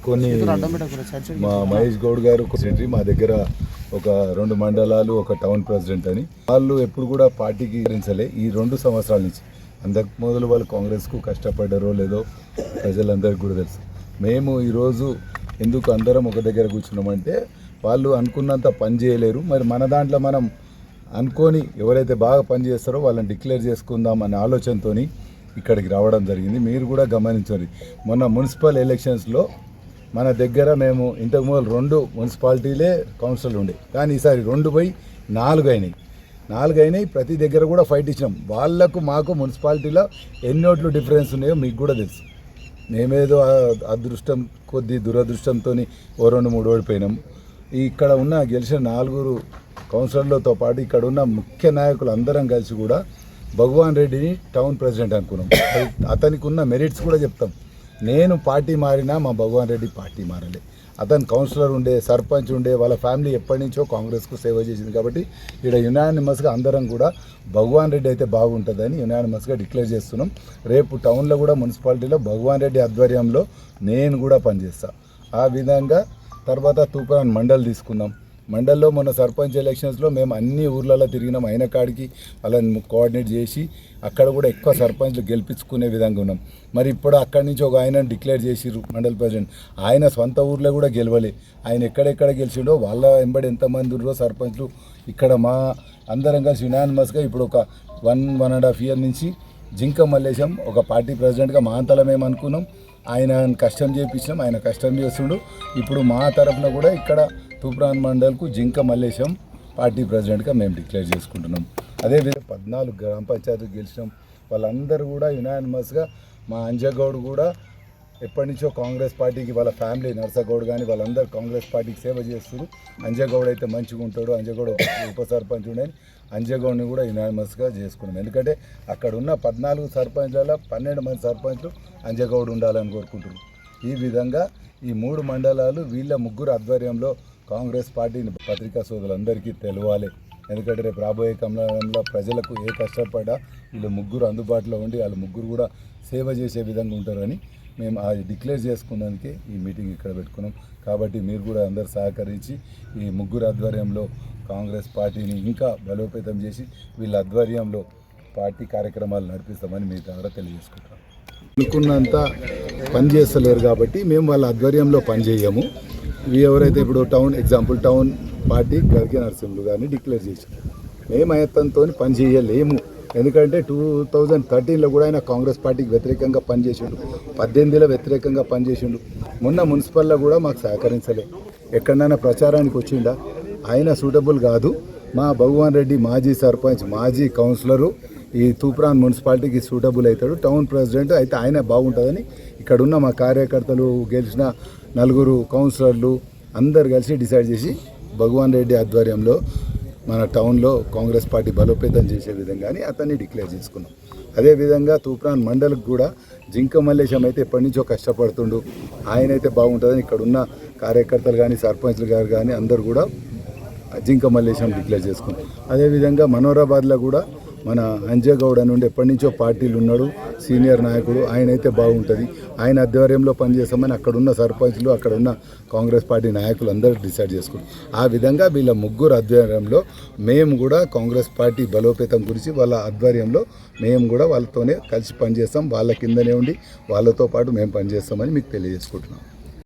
కొన్ని మా మహేష్ గౌడ్ గారు సెక్రటరీ, మా దగ్గర ఒక 2 మండలాలు, ఒక టౌన్ ప్రెసిడెంట్ అని వాళ్ళు ఎప్పుడు కూడా పార్టీకి భరించలే. ఈ 2 సంవత్సరాల నుంచి అంతకు మొదలు వాళ్ళు కాంగ్రెస్కు కష్టపడ్డారో లేదో ప్రజలందరికీ కూడా తెలుసు. మేము ఈరోజు ఎందుకు అందరం ఒక దగ్గర కూర్చున్నామంటే వాళ్ళు అనుకున్నంత పని చేయలేరు. మరి మన దాంట్లో మనం అనుకొని ఎవరైతే బాగా పని చేస్తారో వాళ్ళని డిక్లేర్ చేసుకుందాం అనే ఆలోచనతో ఇక్కడికి రావడం జరిగింది. మీరు కూడా గమనించండి, మొన్న మున్సిపల్ ఎలక్షన్స్లో మన దగ్గర మేము ఇంతకు ముందు 2 మున్సిపాలిటీలే కౌన్సిల్ ఉండే, కానీ ఈసారి 2 పోయి 4 అయినాయి. ప్రతి దగ్గర కూడా ఫైట్ ఇచ్చినాం. వాళ్లకు మాకు మున్సిపాలిటీలో ఎన్ని ఓట్లు డిఫరెన్స్ ఉన్నాయో మీకు కూడా తెలుసు. మేమేదో అదృష్టం కొద్ది దురదృష్టంతో 2-3 ఓడిపోయినాం. ఇక్కడ ఉన్న గెలిచిన 4 కౌన్సిలర్లతో పాటు ఇక్కడ ఉన్న ముఖ్య నాయకులు అందరం కలిసి కూడా భగవాన్ రెడ్డిని టౌన్ ప్రెసిడెంట్ అనుకున్నాం. అతనికి ఉన్న మెరిట్స్ కూడా చెప్తాం. నేను పార్టీ మారినా మా భగవాన్ రెడ్డి పార్టీ మారలే. అతను కౌన్సిలర్ ఉండే, సర్పంచ్ ఉండే, వాళ్ళ ఫ్యామిలీ ఎప్పటి నుంచో కాంగ్రెస్కు సేవ చేసింది. కాబట్టి ఇక్కడ యునానిమస్గా అందరం కూడా భగవాన్ రెడ్డి అయితే బాగుంటుందని యునానిమస్గా డిక్లేర్ చేస్తున్నాం. రేపు టౌన్లో కూడా మున్సిపాలిటీలో భగవాన్ రెడ్డి ఆధ్వర్యంలో నేను కూడా పనిచేస్తాను. ఆ విధంగా తర్వాత తూప్రాన్ మండల్ తీసుకున్నాం. మండల్లో మొన్న సర్పంచ్ ఎలక్షన్స్లో మేము అన్ని ఊర్లలో తిరిగినాం. అయిన కాడికి వాళ్ళని కోఆర్డినేట్ చేసి అక్కడ కూడా ఎక్కువ సర్పంచ్లు గెలిపించుకునే విధంగా ఉన్నాం. మరి ఇప్పుడు అక్కడి నుంచి ఒక ఆయన డిక్లేర్ చేసిర్రు మండల్ ప్రెసిడెంట్. ఆయన సొంత ఊర్లో కూడా గెలవలే. ఆయన ఎక్కడెక్కడ గెలిచిండో వాళ్ళ వెంబడి ఎంతమంది ఉన్నారో సర్పంచ్లు ఇక్కడ మా అందరం కలిసి యునానిమస్గా ఇప్పుడు ఒక 1.5 ఇయర్ నుంచి జింక మల్లేశం ఒక పార్టీ ప్రెసిడెంట్గా మా అంతలో మేము అనుకున్నాం. ఆయన కష్టం చేయించినాం, ఆయన కష్టం చేస్తుండు. ఇప్పుడు మా తరఫున కూడా ఇక్కడ తూప్రాన్ మండల్కు జింక మల్లేశం పార్టీ ప్రెసిడెంట్గా మేము డిక్లేర్ చేసుకుంటున్నాం. అదేవిధంగా 14 గ్రామ పంచాయతీలు గెలిచినాం. వాళ్ళందరూ కూడా యునానిమస్గా మా అంజగౌడ్ కూడా ఎప్పటి నుంచో కాంగ్రెస్ పార్టీకి వాళ్ళ ఫ్యామిలీ నర్సగౌడ్ కానీ వాళ్ళందరూ కాంగ్రెస్ పార్టీకి సేవ చేస్తారు. అంజగౌడ్ అయితే మంచిగా ఉంటాడు. అంజగౌడ్ ఉప సర్పంచ్ ఉండని అంజగౌడ్ని కూడా యునానిమస్గా చేసుకున్నాం. ఎందుకంటే అక్కడ ఉన్న 14 సర్పంచ్లలో 12 మంది సర్పంచ్లు అంజగౌడ్ ఉండాలని కోరుకుంటున్నారు. ఈ విధంగా ఈ 3 మండలాలు వీళ్ళ ముగ్గురు ఆధ్వర్యంలో కాంగ్రెస్ పార్టీని పత్రికా సోదరులందరికీ తెలవాలి. ఎందుకంటే రేపు రాబోయే కాలంలో ప్రజలకు ఏ కష్టపడ్డా వీళ్ళు ముగ్గురు అందుబాటులో ఉండి వాళ్ళు ముగ్గురు కూడా సేవ చేసే విధంగా ఉంటారని మేము అది డిక్లేర్ చేసుకున్నందుకే ఈ మీటింగ్ ఇక్కడ పెట్టుకున్నాం. కాబట్టి మీరు కూడా అందరు సహకరించి ఈ ముగ్గురు ఆధ్వర్యంలో కాంగ్రెస్ పార్టీని ఇంకా బలోపేతం చేసి వీళ్ళ ఆధ్వర్యంలో పార్టీ కార్యక్రమాలు నడిపిస్తామని మీ ద్వారా తెలియజేసుకుంటాం. అనుకున్నంత పని చేస్తలేరు కాబట్టి మేము వాళ్ళ ఆధ్వర్యంలో పనిచేయము. ఎవరైతే ఇప్పుడు టౌన్ పార్టీ గరికే నరసింహులు గారిని డిక్లేర్ చేశారు. మేము ఆయత్తంతో పని చేయలేము. ఎందుకంటే 2013లో కూడా ఆయన కాంగ్రెస్ పార్టీకి వ్యతిరేకంగా పనిచేసిండు, 18లో వ్యతిరేకంగా పనిచేసిండు. మొన్న మున్సిపల్లో కూడా మాకు సహకరించలే. ఎక్కడైనా ప్రచారానికి వచ్చిండా? ఆయన సూటబుల్ కాదు. మా భగవాన్ రెడ్డి మాజీ సర్పంచ్, మాజీ కౌన్సిలరు ఈ తూప్రాన్ మున్సిపాలిటీకి సూటబుల్ అవుతాడు. టౌన్ ప్రెసిడెంట్ అయితే ఆయన బాగుంటుందని ఇక్కడున్న మా కార్యకర్తలు, గెలిచిన 4 కౌన్సిలర్లు అందరు కలిసి డిసైడ్ చేసి భగవాన్ రెడ్డి ఆధ్వర్యంలో మన టౌన్లో కాంగ్రెస్ పార్టీ బలోపేతం చేసే విధంగానే అతన్ని డిక్లేర్ చేసుకున్నాం. అదేవిధంగా తూప్రాన్ మండలికి కూడా జింక మల్లేశం అయితే ఎప్పటి నుంచో కష్టపడుతుండు. ఆయన అయితే బాగుంటుందని ఇక్కడున్న కార్యకర్తలు కానీ సర్పంచ్లు గారు కానీ అందరు కూడా జింక మల్లేశం డిక్లేర్ చేసుకున్నాం. అదేవిధంగా మనోరాబాద్లో కూడా మన అంజగౌడ్ నుండి ఎప్పటి నుంచో పార్టీలు ఉన్నాడు, సీనియర్ నాయకుడు. ఆయన అయితే బాగుంటుంది. ఆయన ఆధ్వర్యంలో పనిచేస్తామని అక్కడున్న సర్పంచ్లు, అక్కడున్న కాంగ్రెస్ పార్టీ నాయకులు అందరూ డిసైడ్ చేసుకున్నాం. ఆ విధంగా వీళ్ళ ముగ్గురు ఆధ్వర్యంలో మేము కూడా కాంగ్రెస్ పార్టీ బలోపేతం గురించి వాళ్ళ ఆధ్వర్యంలో మేము కూడా వాళ్ళతోనే కలిసి పనిచేస్తాం. వాళ్ళ కిందనే ఉండి వాళ్ళతో పాటు మేము పనిచేస్తామని మీకు తెలియజేసుకుంటున్నాం.